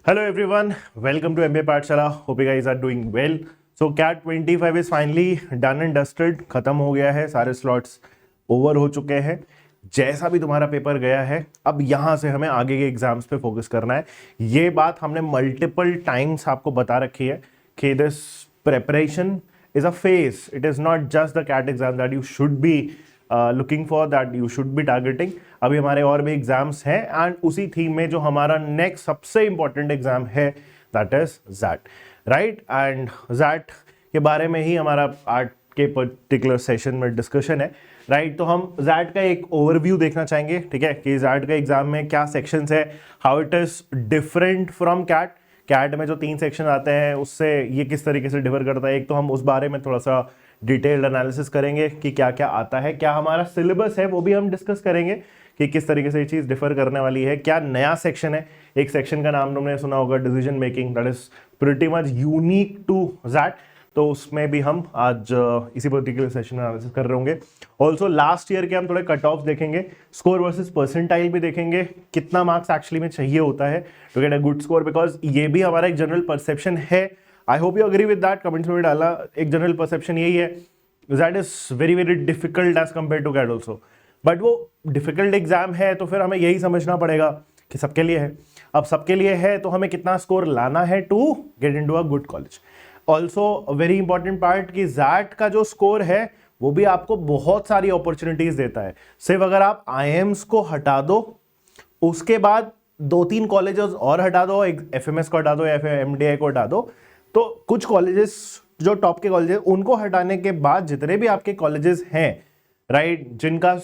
Hello everyone, welcome to MBA पाठशाला. Hope you guys are doing well. So CAT 25 is finally done and dusted. खत्म हो गया है, सारे स्लॉट्स ओवर हो चुके हैं. जैसा भी तुम्हारा पेपर गया है, अब यहाँ से हमें आगे के एग्जाम्स पे फोकस करना है. ये बात हमने मल्टीपल टाइम्स आपको बता रखी है कि this preparation is a phase. It is not just the CAT exam that you should be looking for, that you should be targeting. अभी हमारे और भी एग्जाम्स हैं एंड उसी थीम में जो हमारा नेक्स्ट सबसे इंपॉर्टेंट एग्जाम है that is XAT, right. And XAT के बारे में ही हमारा आज के पर्टिकुलर सेशन में डिस्कशन है, राइट. तो हम जैट का एक ओवरव्यू देखना चाहेंगे, ठीक है, कि जैट का एग्जाम में क्या सेक्शंस है, how it is different from CAT. CAT में जो 3 सेक्शन आते हैं उससे ये किस तरीके से डिफर करता है. एक तो हम उस बारे में थोड़ा सा डिटेल्ड एनालिसिस करेंगे कि क्या क्या आता है, क्या हमारा सिलेबस है वो भी हम डिस्कस करेंगे कि किस तरीके से ये चीज़ डिफर करने वाली है, क्या नया सेक्शन है. एक सेक्शन का नाम तुमने सुना होगा, decision making, that is pretty much unique to that. तो उसमें भी हम आज इसी पर्टिकुलर सेशन में एनालिसिस कर रहे होंगे. ऑल्सो लास्ट ईयर के हम थोड़े कट ऑफ देखेंगे, स्कोर वर्सेस परसेंटाइल भी देखेंगे, कितना मार्क्स एक्चुअली में चाहिए होता है to get a good score, because ये भी हमारा एक जनरल परसेप्शन है. I hope you agree with that. Comments में भी डाला, एक जनरल परसेप्शन यही है that is very very difficult as compare to CAT also. But वो डिफिकल्ट एग्जाम है तो फिर हमें यही समझना पड़ेगा कि सबके लिए है. अब सबके लिए है तो हमें कितना स्कोर लाना है to get into a good college. Also very important part कि जैट का जो स्कोर है वो भी आपको बहुत सारी अपॉर्चुनिटीज देता है. सिर्फ अगर आप आईएम्स को हटा दो, उसके बाद 2-3 कॉलेजेस और हटा दो, एफएमएस को हटा दो या फिर एमडीआई को हटा दो, तो कुछ कॉलेजेस जो टॉप के कॉलेजेस उनको हटाने के बाद जितने भी आपके कॉलेजेस हैं, राइट, जिनका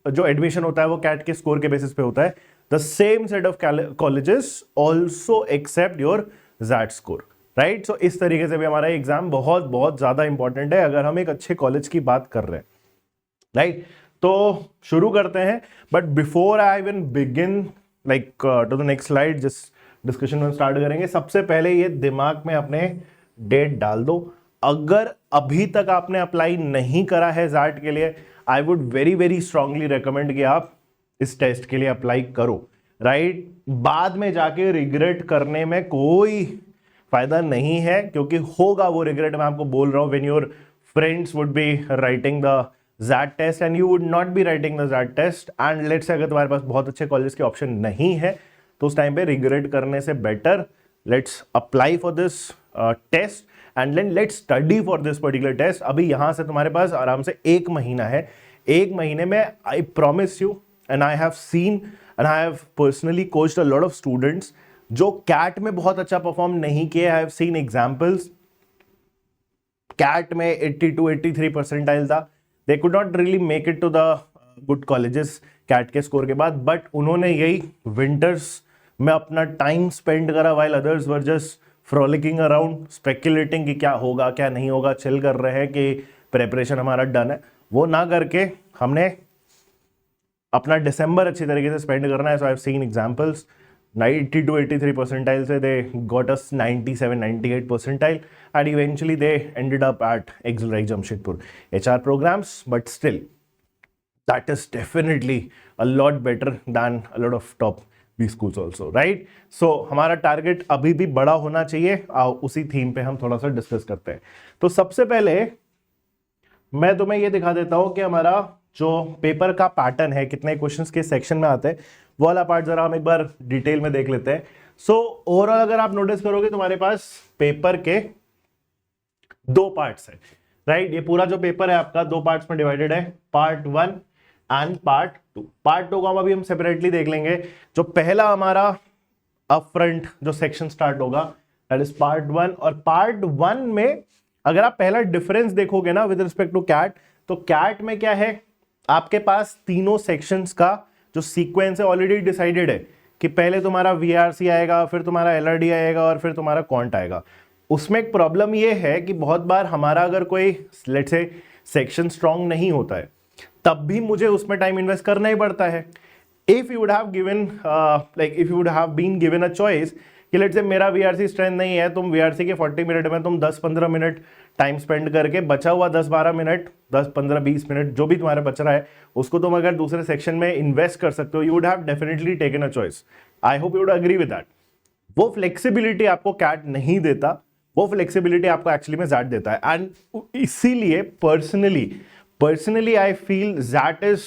जो एडमिशन होता है वो कैट के स्कोर के बेसिस पे होता है, the same set of colleges also accept your XAT score, right. So इस तरीके से भी हमारा एग्जाम बहुत बहुत ज्यादा इंपॉर्टेंट है अगर हम एक अच्छे कॉलेज की बात कर रहे हैं, राइट. तो शुरू करते हैं, but before I even begin like to the next slide, जिस डिस्कशन में स्टार्ट करेंगे, सबसे पहले ये दिमाग में अपने डेट डाल दो. अगर अभी तक आपने अप्लाई नहीं करा है जैट के लिए, I would very very strongly recommend कि आप इस टेस्ट के लिए अप्लाई करो, राइट. बाद में जाके रिग्रेट करने में कोई फायदा नहीं है, क्योंकि होगा वो रिग्रेट. मैं आपको बोल रहा हूं, when your friends would be writing the XAT test and you would not be writing the XAT test, and let's say अगर तुम्हारे पास बहुत अच्छे कॉलेज के ऑप्शन नहीं है तो उस टाइम पे रिग्रेट करने से better let's apply for this test and then let's study for this particular test. अभी यहां से तुम्हारे पास आराम से 1 महीना है. 1 महीने में I promise you, and I have seen and I have personally coached a lot of students जो कैट में बहुत अच्छा परफॉर्म नहीं किए. I have seen examples, CAT में 82-83 परसेंटाइल था, they could not really make it to the good colleges CAT के score के बाद, बट उन्होंने यही विंटर्स में अपना टाइम स्पेंड करा while others were just frolicking around, speculating कि क्या होगा क्या नहीं होगा, चिल कर रहे हैं कि प्रेपरेशन हमारा डन है. वो ना करके हमने अपना दिसंबर अच्छी तरीके से स्पेंड करना है. So I have seen examples 82-83 percentile से they got us 97-98 percentile and eventually they ended up at XLRI Jamshedpur HR programs, but still that is definitely a lot better than a lot of top B schools also, right? So हमारा target अभी भी बड़ा होना चाहिए. आओ उसी theme पे हम थोड़ा सा डिस्कस करते हैं. तो सबसे पहले मैं तुम्हें ये दिखा देता हूं कि हमारा जो पेपर का पैटर्न है, कितने क्वेश्चंस के सेक्शन में आते हैं, वो वाला पार्ट जरा हम एक बार डिटेल में देख लेते हैं. सो ओवरऑल अगर आप नोटिस करोगे तुम्हारे पास पेपर के 2 पार्ट्स है, राइट. ये पूरा जो पेपर है आपका 2 पार्ट्स में डिवाइडेड है, पार्ट 1 एंड पार्ट 2. पार्ट 2 को हम अभी सेपरेटली देख लेंगे. जो पहला हमारा अप फ्रंट जो सेक्शन स्टार्ट होगा दैट इज पार्ट 1. और पार्ट 1 में अगर आप पहला डिफरेंस देखोगे ना विद रिस्पेक्ट टू कैट, तो कैट में क्या है, आपके पास तीनों सेक्शंस का जो सीक्वेंस है ऑलरेडी डिसाइडेड है कि पहले तुम्हारा VRC आएगा, फिर तुम्हारा LRD आएगा और फिर तुम्हारा क्वांट आएगा. उसमें एक प्रॉब्लम ये है कि बहुत बार हमारा अगर कोई लेट्स से सेक्शन स्ट्रांग नहीं होता है तब भी मुझे उसमें टाइम इन्वेस्ट करना ही पड़ता है. If you would have given like if you would have been given a choice कि लेट्स से मेरा VRC स्ट्रेंथ नहीं है, तुम VRC के 40 मिनट में तुम 10-15 मिनट टाइम स्पेंड करके बचा हुआ 10-12 मिनट 10-15-20 मिनट जो भी तुम्हारा बच रहा है उसको तुम अगर दूसरे सेक्शन में इन्वेस्ट कर सकते हो, you would have definitely taken a choice. I hope you would agree with that. वो फ्लेक्सिबिलिटी आपको कैट नहीं देता, वो फ्लेक्सिबिलिटी आपको एक्चुअली में जैट देता है। एंड इसीलिए personally I feel XAT is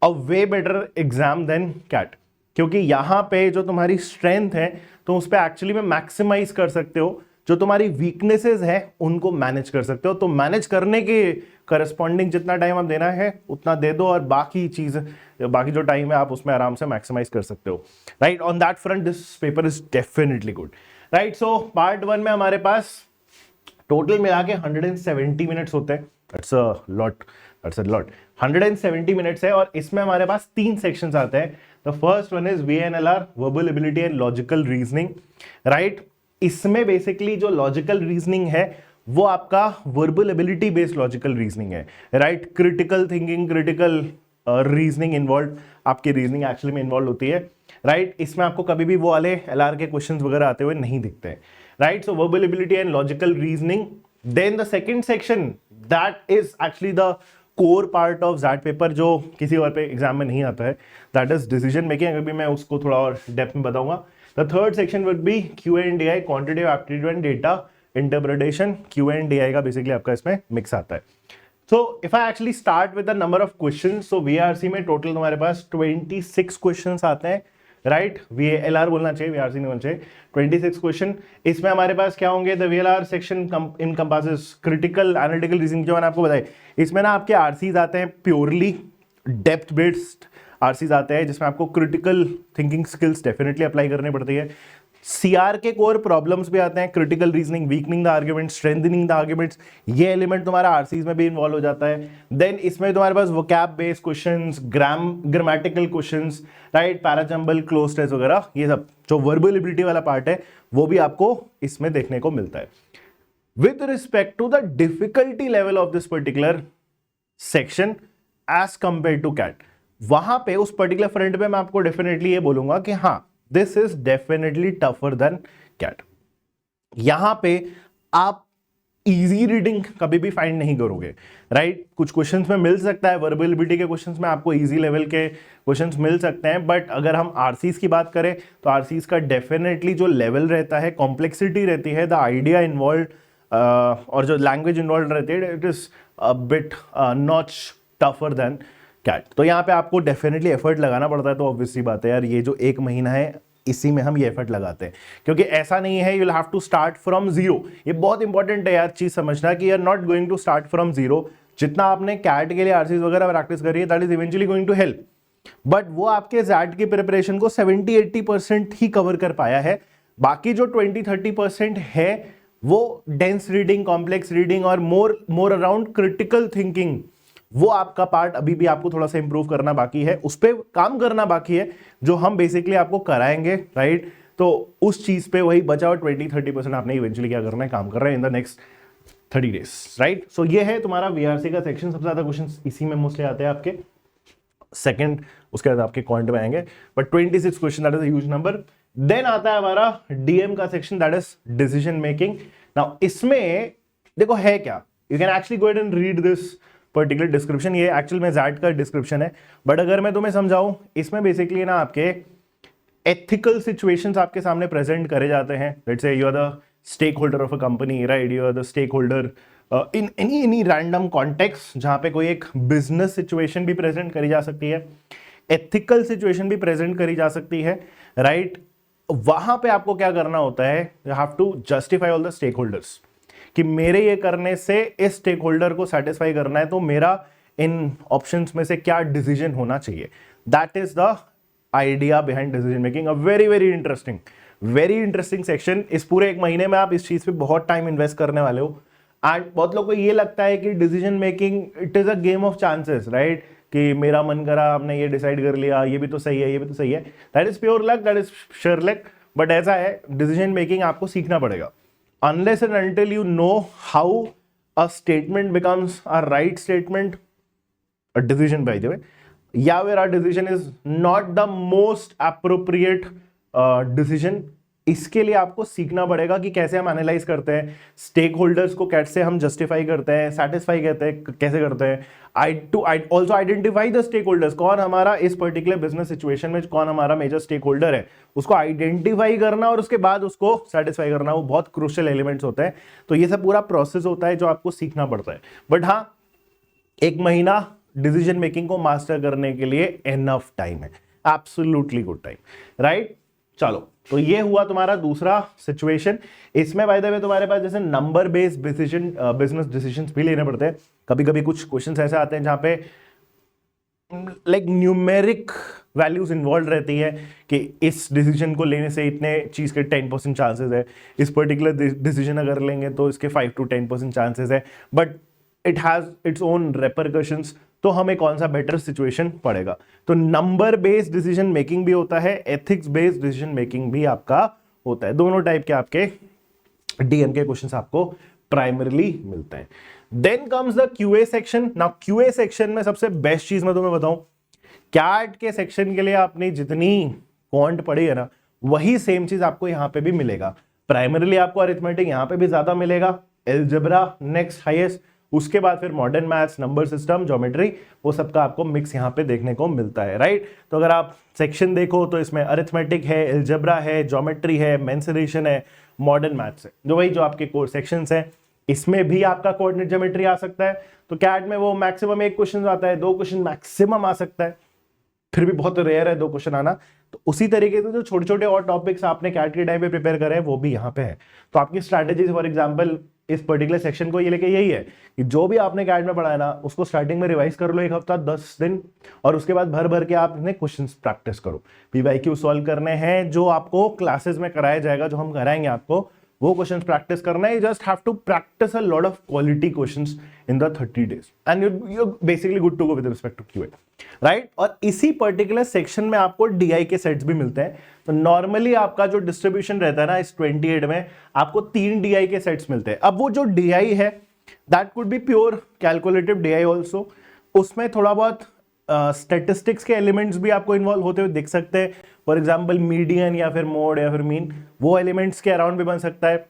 a way better exam than CAT, क्योंकि यहां पे जो तुम्हारी स्ट्रेंथ है तो उस पर एक्चुअली में मैक्सिमाइज कर सकते हो, जो तुम्हारी वीकनेसेस है उनको मैनेज कर सकते हो। तो मैनेज करने के करस्पॉन्डिंग जितना टाइम आप देना है उतना दे दो, और बाकी जो टाइम है आप उसमें आराम से मैक्सिमाइज कर सकते हो, right. On that front this paper is definitely good, right. So part 1 में हमारे पास टोटल मिला के 170 मिनट्स होते हैं। दैट्स अ लॉट 170 मिनट्स है, और इसमें हमारे पास 3 सेक्शंस आते हैं। The first one is VNLR, verbal ability and logical reasoning, right. इसमें बेसिकली जो लॉजिकल रीजनिंग है वो आपका verbal ability based logical reasoning है, right. Critical thinking, critical reasoning involve, आपकी रीजनिंग एक्चुअली में इन्वॉल्व होती है, राइट। इसमें आपको कभी भी वो वाले LR के क्वेश्चंस वगैरह आते हुए नहीं दिखते हैं, right. So verbal ability and logical reasoning. Then the second section that is actually the core part of that paper, जो किसी और पे एग्जाम में नहीं आता है, दैट इज डिसीजन मेकिंग। अभी मैं उसको थोड़ा और डेप्थ में बताऊंगा। The third section would be Q&A, quantitative aptitude and data interpretation. Q&A का बेसिकली आपका इसमें मिक्स आता है। So if I actually start with the number of questions, so VRC में टोटल तुम्हारे पास 26 क्वेश्चंस आते हैं, राइट। VLR बोलना चाहिए, VRC नहीं बोलना चाहिए। 26 क्वेश्चन। इसमें हमारे पास क्या होंगे? The VLR section encompasses critical analytical reasoning, जो मैंने आपको बताया। इसमें ना आपके RCs आते हैं, प्योरली डेप्थ बेस्ड RCs आते हैं, जिसमें आपको critical thinking skills definitely apply करनी पड़ती है। CR के कोर प्रॉब्लम्स भी आते हैं, critical reasoning, weakening the argument, strengthening the arguments, ये एलिमेंट तुम्हारा RCs में भी इन्वॉल्व हो जाता है। देन इसमें तुम्हारे पास vocab based questions, grammatical questions, right, parajumble, cloze test वगैरह, ये सब जो वर्बल एबिलिटी वाला पार्ट है वो भी आपको इसमें देखने को मिलता है। With respect to the difficulty level of this particular section as compare to CAT, वहां पे उस पर्टिकुलर फ्रंट पे मैं आपको डेफिनेटली ये बोलूंगा कि हाँ, this is definitely tougher than CAT. यहां पे आप इजी रीडिंग कभी भी फाइंड नहीं करोगे, राइट। कुछ क्वेश्चंस में मिल सकता है, वर्बल एबिलिटी के क्वेश्चंस में आपको इजी लेवल के क्वेश्चंस मिल सकते हैं, बट अगर हम RCs की बात करें तो RCs का डेफिनेटली जो लेवल रहता है, कॉम्प्लेक्सिटी रहती है, द आइडिया इन्वॉल्व और जो लैंग्वेज इन्वॉल्व रहती है, it is a bit notch tougher than CAT. तो यहाँ पे आपको डेफिनेटली एफर्ट लगाना पड़ता है। तो ऑब्वियसली बात है यार, ये जो 1 महीना है इसी में हम ये एफर्ट लगाते हैं, क्योंकि ऐसा नहीं है you will have to start from zero. ये बहुत इंपॉर्टेंट है यार चीज समझना कि you are not going to start from zero. जितना आपने कैट के लिए RCs वगैरह प्रैक्टिस करी है, that is eventually going to help, but वो आपके जैट की प्रिपरेशन को 70-80% ही कवर कर पाया है। बाकी जो 20-30% है वो डेंस रीडिंग, कॉम्प्लेक्स रीडिंग और मोर अराउंड क्रिटिकल थिंकिंग, वो आपका पार्ट अभी भी आपको थोड़ा सा इंप्रूव करना बाकी है, उस पर काम करना बाकी है, जो हम बेसिकली आपको कराएंगे, राइट। तो उस चीज पे वही बचा हुआ 20-30% आपने इवेंचुअली क्या करना है, काम कर रहे हैं in the next 30 days, right. So ये है तुम्हारा VRC का सेक्शन। सबसे ज्यादा क्वेश्चन इसी में मोस्टली आते हैं आपके। सेकंड उसके बाद आपके क्वांट में आएंगे, but 26 question, that is a huge number. देन आता है हमारा DM का सेक्शन, that is decision making. Now इसमें देखो है क्या, you can actually go and read this particular description. ये एक्चुअल में जैट का डिस्क्रिप्शन है, बट अगर मैं तुम्हें समझाऊं, इसमें बेसिकली ना आपके एथिकल सिचुएशंस आपके सामने प्रेजेंट करे जाते हैं। Let's say you are the stakeholder of a company, right, you are the stakeholder in any random context, जहां पे कोई एक बिजनेस सिचुएशन भी प्रेजेंट करी जा सकती है, एथिकल सिचुएशन भी प्रेजेंट करी जा सकती है, राइट। वहां पे आपको क्या करना होता है, you have to justify all the stakeholders कि मेरे ये करने से इस स्टेक होल्डर को सेटिस्फाई करना है, तो मेरा इन ऑप्शंस में से क्या डिसीजन होना चाहिए। That is the idea behind decision making. A very interesting section. इस पूरे 1 महीने में आप इस चीज पे बहुत टाइम इन्वेस्ट करने वाले हो। एंड बहुत लोगों को ये लगता है कि decision making it is a game of chances, right, कि मेरा मन करा, आपने ये डिसाइड कर लिया, ये भी तो सही है, ये भी तो सही है। That is pure luck, that is sure luck. But ऐसा है, डिसीजन मेकिंग आपको सीखना पड़ेगा। Unless and until you know how a statement becomes a right statement, a decision by the way, yeah, where our decision is not the most appropriate decision, इसके लिए आपको सीखना पड़ेगा कि कैसे हम एनालाइज करते हैं, स्टेक होल्डर्स को कैसे हम जस्टिफाई करते हैं, सेटिस्फाई करते हैं, कैसे करते हैं, also identify the stakeholders, कौन हमारा इस पर्टिकुलर बिजनेस सिचुएशन में कौन हमारा मेजर स्टेक होल्डर है, उसको आइडेंटिफाई करना और उसके बाद उसको सेटिस्फाई करना, वो बहुत क्रूशियल एलिमेंट्स होते हैं। तो ये सब पूरा प्रोसेस होता है जो आपको सीखना पड़ता है। बट हाँ, 1 महीना डिसीजन मेकिंग को मास्टर करने के लिए एनफ टाइम है, एब्सोल्युटली गुड टाइम, राइट। चलो, तो ये हुआ तुम्हारा दूसरा सिचुएशन। इसमें बाय द वे तुम्हारे पास जैसे number based decision, business decisions भी लेने पड़ते हैं। कभी कभी कुछ क्वेश्चंस ऐसे आते हैं जहां पे लाइक न्यूमेरिक वैल्यूज इन्वॉल्व रहती है कि इस डिसीजन को लेने से इतने चीज के 10% चांसेस है, इस पर्टिकुलर डिसीजन अगर लेंगे तो इसके 5 to 10% चांसेस है, but it has its own repercussions. तो हमें कौन सा बेटर सिचुएशन पड़ेगा? तो नंबर बेस्ड डिसीजन मेकिंग भी होता है, एथिक्स बेस्ड डिसीजन मेकिंग भी आपका होता है। दोनों टाइप के आपके डीएम के क्वेश्चंस आपको प्राइमरीली मिलते हैं। Then comes the QA section. Now QA section में सबसे बेस्ट चीज मैं तुम्हें बताऊं, कैट के सेक्शन के लिए आपने जितनी क्वांट पढ़ी है ना, वही सेम चीज आपको यहां पे भी मिलेगा। प्राइमरीली आपको अरिथमेटिक यहां पे भी ज्यादा मिलेगा, एलजेब्रा नेक्स्ट हाईएस्ट, उसके बाद फिर modern maths, number system, geometry, वो सबका आपको मिक्स यहाँ पे देखने को मिलता है, राइट। तो अगर आप सेक्शन देखो तो इसमें अरिथमेटिक है, एलजेब्रा है, ज्योमेट्री है, मेंसुरेशन है, मॉडर्न मैथ्स है, जो वही जो आपके कोर सेक्शंस हैं। इसमें भी आपका कोऑर्डिनेट ज्योमेट्री आ सकता है। तो कैट में वो मैक्सिमम 1 क्वेश्चन आता है, 2 क्वेश्चन मैक्सिमम आ सकता है, फिर भी बहुत रेयर है 2 क्वेश्चन आना। तो उसी तरीके से जो छोटे छोटे और टॉपिक्स आपने कैट के टाइम पे प्रिपेयर करे हैं वो भी यहाँ पे है। तो आपकी स्ट्रैटेजी फॉर एग्जांपल इस पर्टिकुलर सेक्शन को ये लेके यही है कि जो भी आपने कैट में पढ़ा है ना, उसको स्टार्टिंग में रिवाइज कर लो 1 हफ्ता 10 दिन, और उसके बाद भर भर के आप इन्हें क्वेश्चंस प्रैक्टिस करो। पीवाईक्यू सॉल्व करने हैं जो आपको क्लासेस में कराया जाएगा, जो हम कराएंगे आपको, वो क्वेश्चंस प्रैक्टिस करना है। You just have to practice a lot of quality questions in the 30 days and you basically good to go with respect to QA, right. और इसी पर्टिकुलर सेक्शन में आपको डीआई के सेट्स भी मिलते हैं। तो नॉर्मली आपका जो डिस्ट्रीब्यूशन रहता है ना, इस 28 में आपको 3 डीआई के सेट्स मिलते हैं। अब वो जो डीआई है that could be pure calculative DI also, उसमें थोड़ा बहुत स्टेटिस्टिक्स के एलिमेंट्स भी आपको इन्वॉल्व होते हुए दिख सकते हैं। फॉर एग्जाम्पल मीडियन या फिर मोड या फिर मीन, वो एलिमेंट्स के अराउंड भी बन सकता है।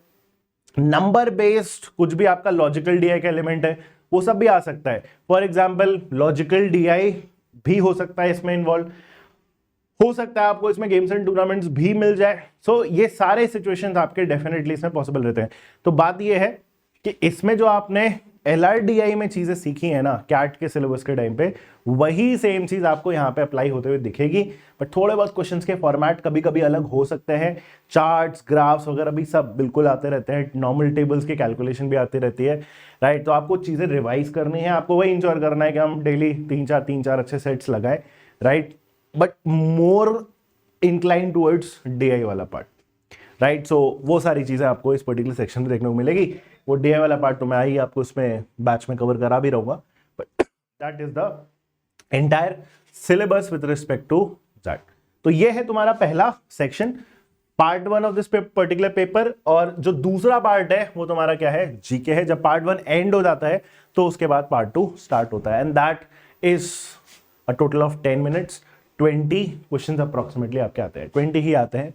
नंबर बेस्ड कुछ भी आपका लॉजिकल डीआई का एलिमेंट है वो सब भी आ सकता है। फॉर एग्जाम्पल लॉजिकल डीआई भी हो सकता है इसमें इन्वॉल्व, हो सकता है आपको इसमें गेम्स एंड टूर्नामेंट्स भी मिल जाए। सो ये सारे सिचुएशंस आपके डेफिनेटली इसमें पॉसिबल रहते हैं। तो बात ये है कि इसमें जो आपने एलआरडीआई में चीजें सीखी है ना कैट के सिलेबस के टाइम पे, वही सेम चीज आपको यहाँ पे अप्लाई होते हुए दिखेगी। बट थोड़े बहुत क्वेश्चंस के फॉर्मेट कभी कभी अलग हो सकते हैं, चार्ट्स, ग्राफ्स वगैरह भी सब बिल्कुल आते रहते हैं, नॉर्मल टेबल्स की कैलकुलेशन भी आती रहती है, राइट। तो आपको चीजें रिवाइज करनी है, आपको वही इंश्योर करना है कि हम डेली 3-4 अच्छे सेट्स लगाए, right. But more incline towards DI वाला पार्ट, राइट। सो वो सारी चीजें आपको इस पर्टिकुलर सेक्शन में देखने को मिलेगी। वो डीआई वाला पार्ट तो मैं आई आपको उसमें बैच में कवर करा भी रहूंगा, but that is the entire syllabus with respect to that. तो ये है तुम्हारा पहला section, part 1 of this particular paper. और जो दूसरा पार्ट है वो तुम्हारा क्या है, जीके है। जब पार्ट 1 एंड हो जाता है तो उसके बाद पार्ट 2 स्टार्ट होता है, and that is a total of 10 minutes, 20 questions approximately आपके आते हैं, 20 ही आते हैं,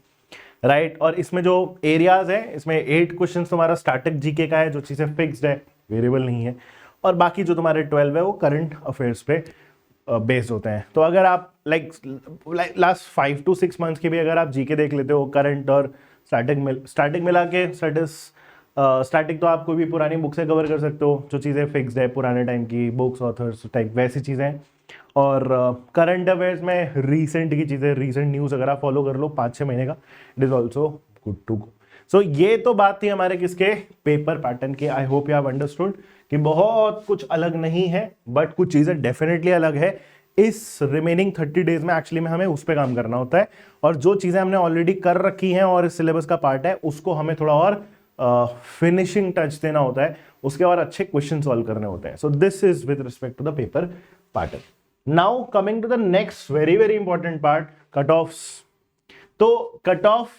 राइट। और इसमें जो एरियाज है, इसमें 8 क्वेश्चन तुम्हारा स्टैटिक जीके का है, जो चीजें फिक्स्ड है, वेरिएबल नहीं है, और बाकी जो तुम्हारे 12 है वो करंट अफेयर्स पे बेस्ड होते हैं। तो अगर आप लाइक लास्ट 5 to 6 months के भी अगर आप जीके देख लेते हो, करंट और स्टैटिक मिला के, स्टैटिक तो आप कोई भी पुरानी बुक से कवर कर सकते हो, जो चीज़ें फिक्स्ड है पुराने टाइम की बुक्स, ऑथर्स टाइप वैसी चीज़ें। और करंट अफेयर्स में रीसेंट की चीज़ें, रीसेंट न्यूज़ अगर आप फॉलो कर लो 5-6 महीने का, it is also good to go. So ये तो बात थी हमारे किसके पेपर पैटर्न की। I hope you have understood कि बहुत कुछ अलग नहीं है, बट कुछ चीज़ें डेफिनेटली अलग है। इस रिमेनिंग 30 days में एक्चुअली में हमें उस पर काम करना होता है, और जो चीज़ें हमने ऑलरेडी कर रखी हैं और इस सिलेबस का पार्ट है, उसको हमें थोड़ा और फिनिशिंग टच देना होता है, उसके और अच्छे क्वेश्चन सॉल्व करने होते हैं। So this is with respect to the paper pattern. Now coming to the next very very important part, cut offs. तो कट ऑफ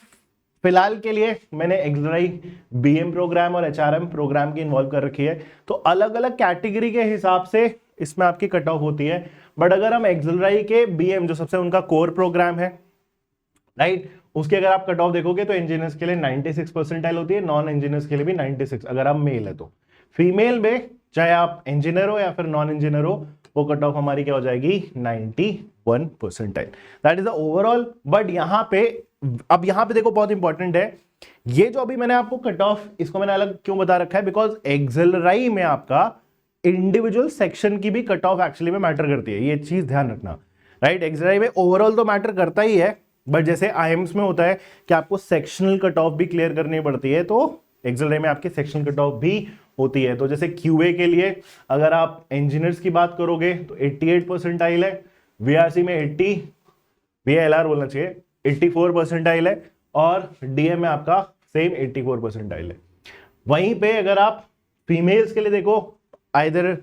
फिलहाल के लिए मैंने एक्सराई बीएम प्रोग्राम और एचआरएम प्रोग्राम की इन्वॉल्व कर रखी है। तो अलग अलग कैटेगरी के हिसाब से इसमें आपकी कट ऑफ होती है। बट अगर हम एक्सराई के बीएम जो सबसे उनका कोर प्रोग्राम है राइट। उसके अगर आप कट ऑफ देखोगे तो इंजीनियर्स के लिए 96 परसेंटाइल होती है, नॉन इंजीनियर्स के लिए भी 96 अगर आप मेल है तो। फीमेल में चाहे आप इंजीनियर हो या फिर नॉन इंजीनियर हो, वो कट ऑफ हमारी क्या हो जाएगी 91 percentile. That is the overall. But यहाँ पे अब यहाँ पे देखो बहुत इंपॉर्टेंट है, ये जो अभी मैंने आपको कट ऑफ इसको मैंने अलग क्यों बता रखा है, बिकॉज एक्सेलराई में आपका इंडिविजुअल सेक्शन की भी कट ऑफ एक्चुअली में मैटर करती है, ये चीज ध्यान रखना। राइट, एक्सेलराई में ओवरऑल तो मैटर करता ही है, बट जैसे आईएम्स में होता है कि आपको सेक्शनल कट ऑफ भी क्लियर करनी पड़ती है, तो एक्सेलराई में आपकी सेक्शनल कट ऑफ भी होती है। तो जैसे क्यूए के लिए अगर आप इंजीनियर्स की बात करोगे तो 88 परसेंटाइल है, वीआरसी में 80, वीएलआर बोलना चाहिए 84 परसेंटाइल है, और डीएम में आपका सेम 84 परसेंटाइल है। वहीं पे अगर आप फीमेल्स के लिए देखो, either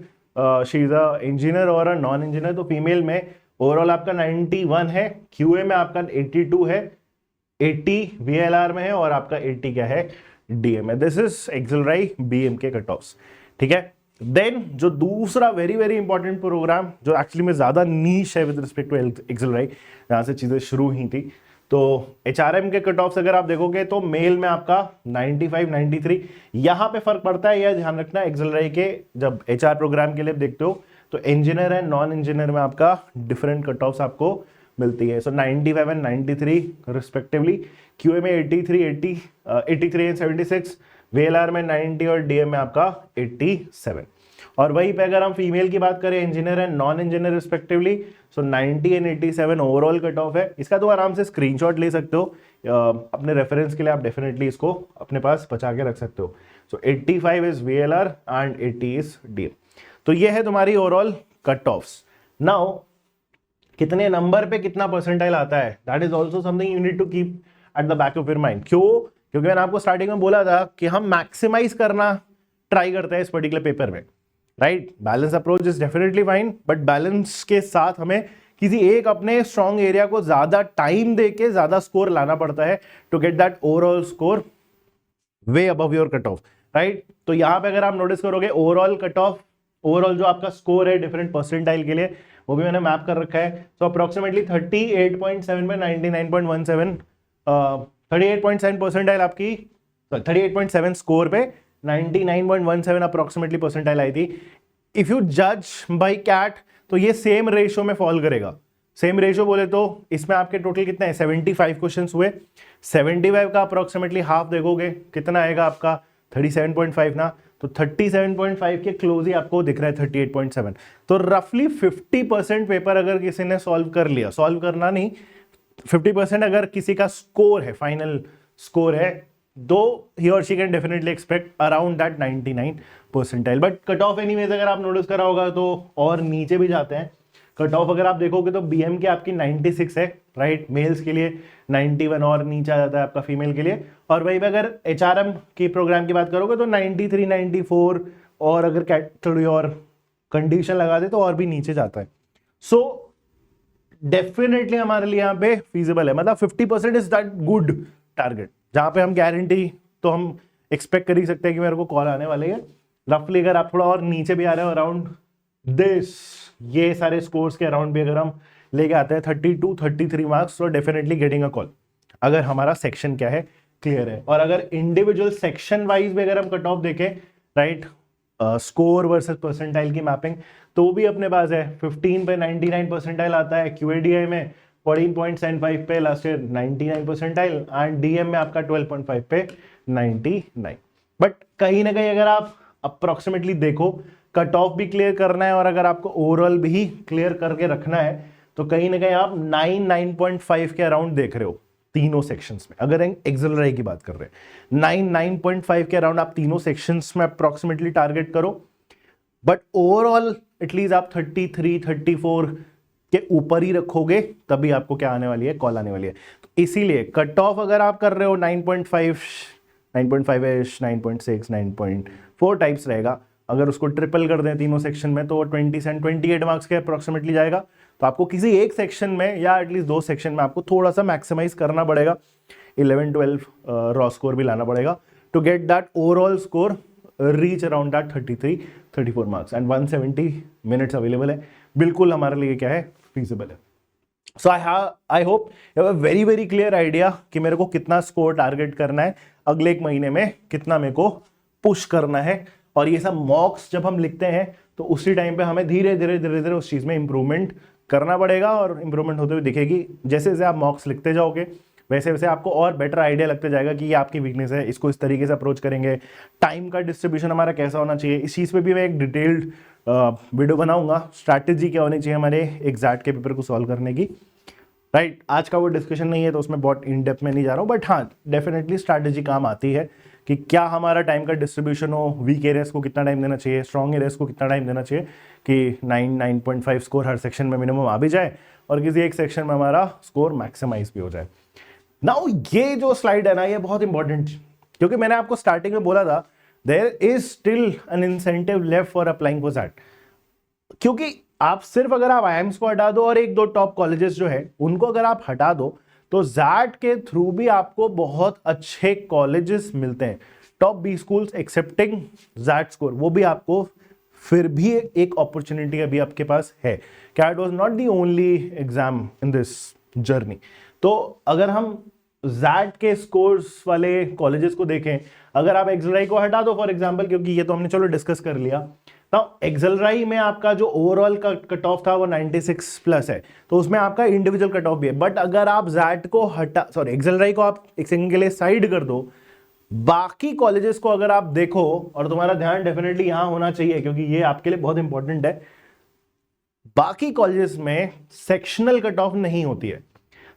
she is a engineer और अ नॉन इंजीनियर, तो फीमेल में ओवरऑल आपका 91 है, क्यूए में आपका 82 है, 80 वीएलआर में है, और आपका 80 क्या है डीएम है। दिस इज एक्सेलराई बीएम के कट ऑफ्स, ठीक है। देन जो दूसरा वेरी वेरी इंपॉर्टेंट प्रोग्राम जो एक्चुअली में ज्यादा नीश है विद रिस्पेक्ट टू एक्सेलराई, जहां से चीजें शुरू ही थी, तो एचआरएम के कट ऑफ्स अगर आप देखोगे तो मेल में आपका 95 93, यहां पे फर्क पड़ता है, यह ध्यान रखना एक्सेलराई के जब एचआर प्रोग्राम के लिए देखते हो तो इंजीनियर एंड नॉन इंजीनियर में आपका डिफरेंट कट ऑफ्स आपको मिलती है। सो 95 एंड 93 रिस्पेक्टिवली, क्यूए में 83 एंड 76, वीएलआर में 90 और डीएम में आपका 87। और वहीं पे अगर हम फीमेल की बात करें engineer and non engineer respectively, so 90 and 87 overall cut off है। इसका तो आराम से स्क्रीनशॉट ले सकते हो, अपने रेफरेंस के लिए आप डेफिनेटली इसको अपने पास बचा के रख सकते हो। So 85 is VLR and 80 is DM. तो ये है तुम्हारी ओवरऑल कट ऑफ्स। नाउ कितने नंबर पे कितना परसेंटाइल आता है, that is also something you need to keep at the back of your mind. क्यों? क्योंकि मैंने आपको स्टार्टिंग में बोला था कि हम मैक्सिमाइज करना ट्राई करते हैं इस पर्टिकुलर पेपर में, right. Balance approach is definitely fine, but balance के साथ हमें किसी एक अपने स्ट्रॉन्ग एरिया को ज्यादा टाइम देके ज्यादा स्कोर लाना पड़ता है to get that overall score way above your cut off, right. तो यहां पे अगर आप नोटिस करोगे ओवरऑल कट ऑफ, ओवरऑल जो आपका स्कोर है डिफरेंट परसेंटाइल के लिए, वो भी मैंने मैप कर रखा है। सो अप्रोक्सीमेटली 38.7 में 99.17, 38.7 परसेंटाइल आपकी, 38.7 स्कोर पे 99.17 अप्रोक्सीमेटली परसेंटाइल आई थी। इफ यू जज बाय कैट तो ये सेम रेशियो में फॉल करेगा। सेम रेशियो बोले तो इसमें आपके टोटल कितने हैं 75 क्वेश्चंस हुए, 75 का अप्रोक्सीमेटली हाफ देखोगे कितना आएगा आपका 37.5 ना, तो 37.5 के क्लोज ही आपको दिख रहा है 38.7। तो रफली 50% पेपर अगर किसी ने सॉल्व कर लिया, सॉल्व करना नहीं, 50% अगर किसी का स्कोर है, फाइनल स्कोर है, दो ही और she can definitely expect around that 99 percentile. But cut off anyways अगर आप नोटिस करा होगा तो और नीचे भी जाते हैं कट ऑफ। अगर आप देखोगे तो बीएम के आपकी 96 है, राइट, मेल्स के लिए 91 और नीचे आ जाता है आपका फीमेल के लिए। और वहीं पे अगर एचआरएम की प्रोग्राम की बात करोगे तो 93 94, और अगर कैटेगरी और कंडीशन लगा दे तो और भी नीचे जाता है। सो डेफिनेटली हमारे लिए यहाँ पे फीजिबल है, मतलब 50% इज दैट गुड टारगेट, जहां पे हम गारंटी तो हम एक्सपेक्ट कर ही सकते हैं कि मेरे को कॉल आने वाले है। रफली अगर आप थोड़ा और नीचे भी आ रहे हो अराउंड दिस, ये सारे स्कोर्स के अराउंड भी अगर हम लेके आते हैं 32 33 मार्क्स, तो डेफिनेटली गेटिंग अ कॉल, अगर हमारा सेक्शन क्या है क्लियर है। और अगर इंडिविजुअल सेक्शन वाइज भी अगर हम कट ऑफ देखें, राइट, स्कोर वर्सेस परसेंटाइल की मैपिंग, तो भी अपने पास है 15 पे 99 परसेंटाइल आता है, क्यूएडीआई में 14.75 पे last year 99 percentile, and DM में आपका 12.5 पे 99। बट कहीं ना कहीं अगर आप अप्रोक्सीमेटली देखो, कट ऑफ भी क्लियर करना है और अगर आपको ओवरऑल भी क्लियर करके रखना है, तो कहीं ना कहीं आप 9.5 के अराउंड देख रहे हो तीनों सेक्शंस में। अगर एक्सेलराई की बात कर रहे हैं 9.5 के अराउंड आप तीनों सेक्शंस में अप्रोक्सीमेटली टारगेट करो, बट ओवरऑल एटलीस्ट आप 33 34 के ऊपर ही रखोगे, तभी आपको क्या आने वाली है, कॉल आने वाली है। तो इसीलिए कट ऑफ अगर आप कर रहे हो 9.5 9.5 9.6 9.4 टाइप्स रहेगा, अगर उसको ट्रिपल कर दें तीनों सेक्शन में तो 28 मार्क्स के अप्रोक्सीमेटली जाएगा। तो आपको किसी एक सेक्शन में या एटलीस्ट दो सेक्शन में आपको थोड़ा सा मैक्सिमाइज करना पड़ेगा, 11 12 रॉ स्कोर भी लाना पड़ेगा to get that overall score reach around that 33 34 marks, and 170 minutes available है, बिल्कुल हमारे लिए क्या है, फीजिबल है। So I hope you have a very very clear idea कि मेरे को कितना स्कोर टारगेट करना है, अगले एक महीने में कितना मेरे को पुश करना है। और ये सब मॉक्स जब हम लिखते हैं तो उसी टाइम पे हमें धीरे धीरे धीरे धीरे उस चीज में इंप्रूवमेंट करना पड़ेगा, और इंप्रूवमेंट होते हुए दिखेगी। जैसे जैसे आप मॉक्स लिखते जाओगे वैसे वैसे आपको और बेटर आइडिया लगते जाएगा कि ये आपकी वीकनेस है, इसको इस तरीके से अप्रोच करेंगे। टाइम का डिस्ट्रीब्यूशन हमारा कैसा होना चाहिए, इस चीज़ पे भी मैं एक डिटेल्ड वीडियो बनाऊंगा। स्ट्रैटेजी क्या होनी चाहिए हमारे एग्जैक्ट के पेपर को सॉल्व करने की, राइट। आज का वो डिस्कशन नहीं है तो उसमें बहुत इन डेप्थ में नहीं जा रहा हूँ, बट हाँ डेफिनेटली स्ट्रैटेजी काम आती है कि क्या हमारा टाइम का डिस्ट्रीब्यूशन हो, वीक एरियाज को कितना टाइम देना चाहिए, स्ट्रॉन्ग एरियाज को कितना टाइम देना चाहिए कि 9.5 स्कोर हर सेक्शन में मिनिमम आ भी जाए और किसी एक सेक्शन में हमारा स्कोर मैक्सिमाइज भी हो जाए। नाउ ये जो स्लाइड है ना, ये बहुत इंपॉर्टेंट, क्योंकि मैंने आपको स्टार्टिंग में बोला था there is still an incentive left for applying for that. क्योंकि आप सिर्फ अगर आप आईएम्स को हटा दो और एक दो टॉप कॉलेजेस जो है उनको अगर आप हटा दो तो जैट के थ्रू भी आपको बहुत अच्छे कॉलेजेस मिलते हैं। Top B schools accepting XAT score, वो भी आपको फिर भी एक अपॉर्चुनिटी अभी आपके पास है। CAT was not the only exam in this journey. तो अगर हम जैट के स्कोर्स वाले कॉलेजेस को देखें, अगर आप एक्सलराई को हटा दो फॉर एग्जांपल, क्योंकि ये तो हमने चलो डिस्कस कर लिया, तो एक्सलराई में आपका जो ओवरऑल का कट ऑफ था वो 96 प्लस है, तो उसमें आपका इंडिविजुअल कट ऑफ भी है। बट अगर आप जैट को एक्सलराई को आप एक सेकंड के लिए साइड कर दो, बाकी कॉलेजेस को अगर आप देखो, और तुम्हारा ध्यान डेफिनेटली यहां होना चाहिए क्योंकि ये आपके लिए बहुत इंपॉर्टेंट है, बाकी कॉलेजेस में सेक्शनल कट ऑफ नहीं होती है।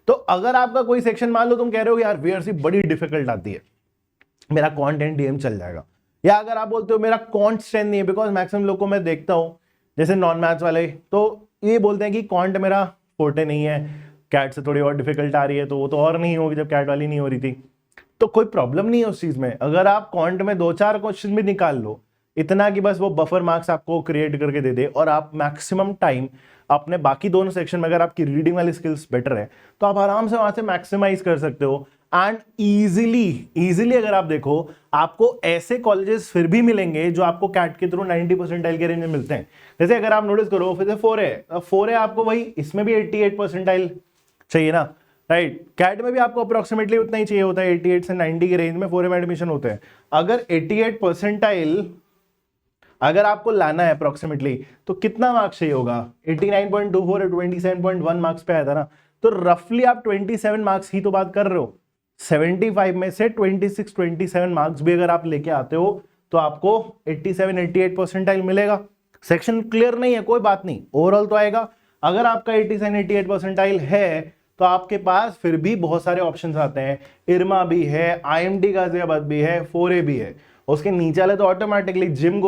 तो अगर आपका कोई सेक्शन मान लो तुम कह रहे हो यार वीआरसी बड़ी डिफिकल्ट आती है, मेरा क्वांट एंड डीएम चल जाएगा, या अगर आप बोलते हो मेरा क्वांट स्ट्रेंथ नहीं है, बिकॉज मैक्सिमम लोग को मैं देखता हूं जैसे नॉन मैथ्स वाले तो ये बोलते हैं कि क्वांट मेरा फोर्टे नहीं है, कैट से थोड़ी और डिफिकल्ट आ रही है, तो वो तो और नहीं होगी जब कैट वाली नहीं हो रही थी। तो कोई प्रॉब्लम नहीं है उस चीज में, अगर आप क्वांट में 2-4 क्वेश्चन भी निकाल लो, इतना कि बस वो बफर मार्क्स आपको क्रिएट करके दे दे, और आप मैक्सिमम टाइम अपने बाकी दोनों सेक्शन में अगर आपकी रीडिंग वाली स्किल्स बेटर है तो आप आराम से वहां से मैक्सिमाइज कर सकते हो। एंड इजीली अगर आप देखो आपको ऐसे कॉलेजेस फिर भी मिलेंगे जो आपको कैट के थ्रू 90 परसेंटाइल के रेंज में मिलते हैं। जैसे अगर आप नोटिस करो फिर से 4 है आपको वही, इसमें भी 88 परसेंटाइल चाहिए ना, राइट। कैट में भी आपको अप्रोक्सीमेटली उतना ही चाहिए होता है, 88 से 90 के रेंज में 4 में एडमिशन होते हैं। अगर 88 परसेंटाइल अगर आपको लाना है अप्रोक्सीमेटली तो कितना मार्क्स चाहिए होगा, 89.24 27.1 मार्क्स पे आया था ना, तो रफली आप 27 मार्क्स ही तो बात कर रहे हो। 75 में से 27 मार्क्स भी अगर आप लेके आते हो तो आपको 87-88 परसेंटाइल मिलेगा। सेक्शन क्लियर नहीं है कोई बात नहीं, ओवरऑल तो आएगा। अगर आपका 87-88 परसेंटाइल है तो आपके पास फिर भी बहुत सारे ऑप्शंस आते हैं, इरमा भी है, आईएमडी गाजियाबाद भी है, 4A भी है। उसके नीचे वाले तो automatically GIM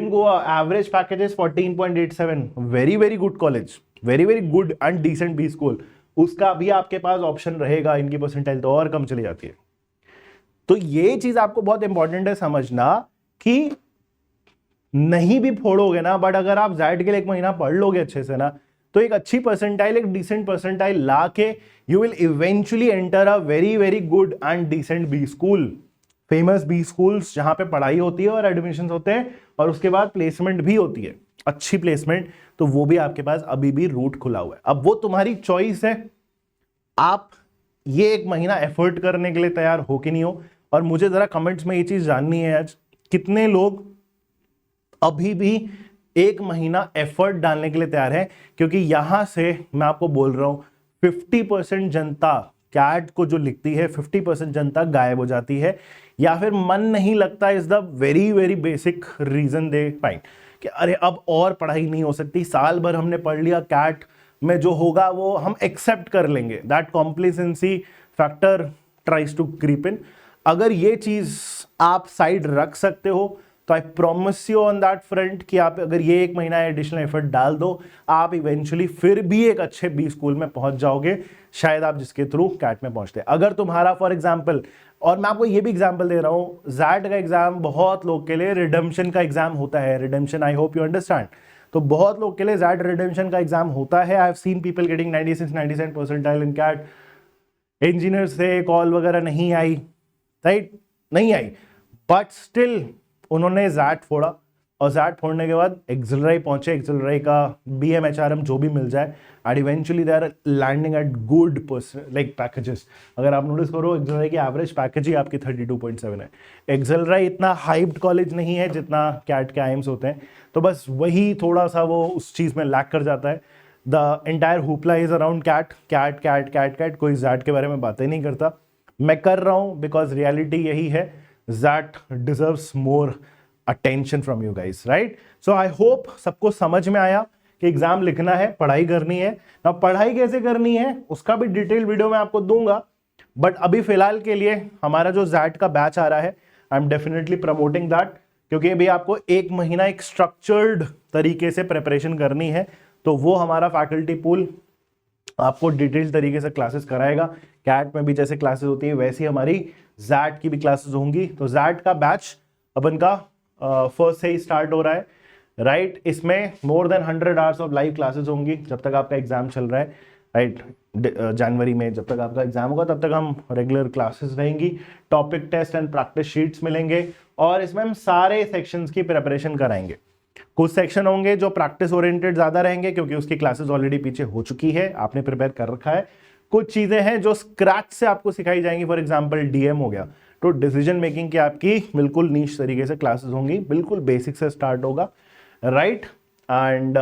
Goa average packages 14.87, very very good college, very very good and decent B school, उसका भी आपके पास ऑप्शन रहेगा। इनकी परसेंटाइल तो और कम चली जाती है। तो ये चीज आपको बहुत इंपॉर्टेंट है समझना कि नहीं भी फोड़ोगे ना, बट अगर आप जैट के लिए एक महीना पढ़ लोगे अच्छे से ना, तो एक अच्छी परसेंटाइल, एक डिसेंट परसेंटाइल ला के you will eventually enter a very very good and decent B school, famous B schools जहां पे पढ़ाई होती है और एडमिशन होते हैं और उसके बाद प्लेसमेंट भी होती है, अच्छी प्लेसमेंट। तो वो भी आपके पास अभी भी रूट खुला हुआ है। अब वो तुम्हारी चॉइस है, आप ये एक महीना एफर्ट करने के लिए तैयार हो कि नहीं हो। और मुझे जरा कमेंट्स में ये चीज जाननी है आज, कितने लोग अभी भी एक महीना एफर्ट डालने के लिए तैयार है, क्योंकि यहां से मैं आपको बोल रहा हूं 50% जनता कैट को जो लिखती है 50% जनता गायब हो जाती है, या फिर मन नहीं लगता। Is the very very basic reason they find कि अरे अब और पढ़ाई नहीं हो सकती, साल भर हमने पढ़ लिया, कैट में जो होगा वो हम एक्सेप्ट कर लेंगे। That complacency factor tries to creep in. अगर ये चीज आप साइड रख सकते हो तो I promise you on that front कि आप अगर ये एक महीना एडिशनल एफर्ट डाल दो, आप इवेंचुअली फिर भी एक अच्छे बी स्कूल में पहुंच जाओगे, शायद आप जिसके थ्रू कैट में पहुंचते। अगर तुम्हारा फॉर एग्जाम्पल, और मैं आपको ये भी एग्जाम्पल दे रहा हूं, जैट का एग्जाम बहुत लोग के लिए रिडेम्पशन का एग्जाम होता है। Redemption, I hope you understand. तो बहुत लोग के लिए जैट रिडेम्पशन का एग्जाम होता है। I have seen people getting 96-97 percentile in CAT. Engineer से कॉल वगैरह नहीं आई, राइट, नहीं आई, बट स्टिल उन्होंने जैट फोड़ा, और जैट फोड़ने के बाद एक्सेलराई पहुंचे, एक्सेलराई का BMHRM जो भी मिल जाए, and eventually they are landing at good like packages. अगर आप नोटिस करो एक्सेलराई की एवरेज पैकेज ही आपकी 32.7 है। एक्सेलराई इतना हाइप्ड कॉलेज नहीं है जितना कैट के आईएम्स होते हैं, तो बस वही थोड़ा सा वो उस चीज़ में लैक कर जाता है। The entire hoopla is around CAT CAT CAT CAT CAT, कोई जैट के बारे में बातें नहीं करता। मैं कर रहा हूँ बिकॉज रियलिटी यही है, XAT deserves more attention from you guys, right? So I hope सबको समझ में आया कि एग्जाम लिखना है, पढ़ाई करनी है ना। पढ़ाई कैसे करनी है उसका भी डिटेल वीडियो मैं आपको दूंगा, बट अभी फिलहाल के लिए हमारा जो जैट का बैच आ रहा है, I am definitely promoting that, क्योंकि अभी आपको 1 महीना एक स्ट्रक्चर्ड तरीके से प्रिपरेशन करनी है, तो वो हमारा फैकल्टी पूल आपको डिटेल तरीके से क्लासेस कराएगा। कैट में भी जैसे क्लासेस होती है वैसी हमारी जैट की भी क्लासेस होंगी। तो जैट का बैच अपन का फर्स्ट से ही स्टार्ट हो रहा है, राइट? इसमें more than 100 hours of live classes होंगी जब तक आपका एग्जाम चल रहा है, राइट? जनवरी में जब तक आपका एग्जाम होगा तब तक हम रेगुलर क्लासेस रहेंगी, topic test and practice sheets मिलेंगे, और इसमें हम सारे सेक्शंस की प्रिपरेशन कराएंगे। कुछ सेक्शन होंगे जो प्रैक्टिस ओरिएंटेड ज्यादा रहेंगे क्योंकि उसकी क्लासेस ऑलरेडी पीछे हो चुकी है, आपने प्रिपेयर कर रखा है। कुछ चीजें हैं जो स्क्रैच से आपको सिखाई जाएंगी, फॉर एग्जांपल डीएम हो गया, तो डिसीजन मेकिंग की आपकी बिल्कुल नीश तरीके से क्लासेस होंगी, बिल्कुल बेसिक से स्टार्ट होगा, राइट? एंड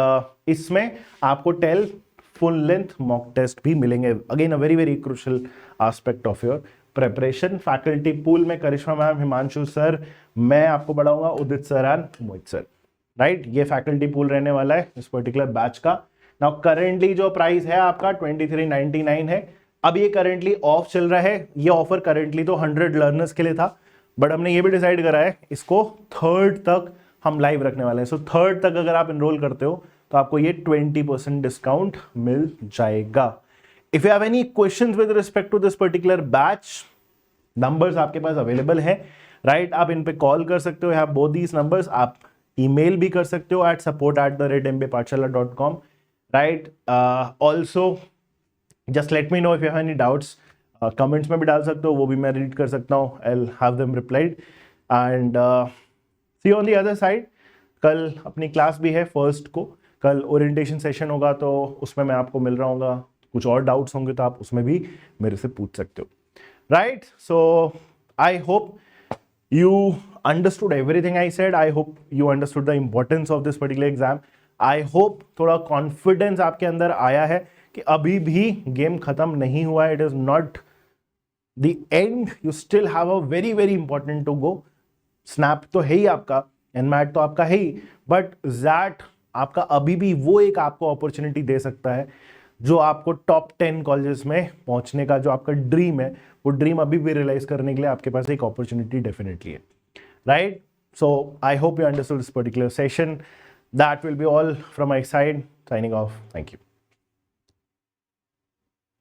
इसमें आपको 12 फुल लेंथ मॉक टेस्ट भी मिलेंगे। Again a very very crucial aspect of your preparation. Faculty pool में करिश्मा मैम, हिमांशु सर, मैं आपको पढ़ाऊंगा, Udit sir and Mohit sir, right? ये फैकल्टी पूल रहने वाला है इस पर्टिकुलर बैच का। नाउ करेंटली जो प्राइस है आपका 2399 है। अब ये करेंटली ऑफ चल रहा है, ये ऑफर करेंटली तो 100 लर्नर्स के लिए था, बट हमने ये भी डिसाइड करा है इसको 3rd तक हम लाइव रखने वाले हैं। सो 3rd तक अगर आप एनरोल करते हो तो आपको ये 20% डिस्काउंट मिल जाएगा। If you have any questions with respect to this particular batch, numbers आपके पास अवेलेबल है, राइट? आप इन पे कॉल कर सकते हो, हैव बोथ दीस नंबर्स। आप ईमेल भी कर सकते हो at support@mbapathshala.com, right? Also just let me know if you have any doubts, comments में भी डाल सकते हो, वो भी मैं रीड कर सकता हूँ, I will have them replied. And see on the other side, कल अपनी क्लास भी है 1st को, कल ओरिएंटेशन सेशन होगा, तो उसमें मैं आपको मिल रहा हूँ। कुछ और डाउट्स होंगे तो आप उसमें भी मेरे से पूछ सकते हो, right? So I hope you understood everything I said. I hope you understood the importance of this particular exam. I hope थोड़ा confidence आपके अंदर आया है कि अभी भी गेम खत्म नहीं हुआ है. It is not the end. You still have a very very important to go. Snap तो है ही आपका, NMAT तो आपका है ही, बट ZAT आपका अभी भी वो एक आपको अपॉर्चुनिटी दे सकता है जो आपको टॉप 10 कॉलेजेस में पहुंचने का जो आपका ड्रीम है, वो ड्रीम अभी भी रियलाइज करने के लिए आपके पास एक अपॉर्चुनिटी डेफिनेटली है, right? So I hope you understood this particular session. That will be all from my side. Signing off. Thank you.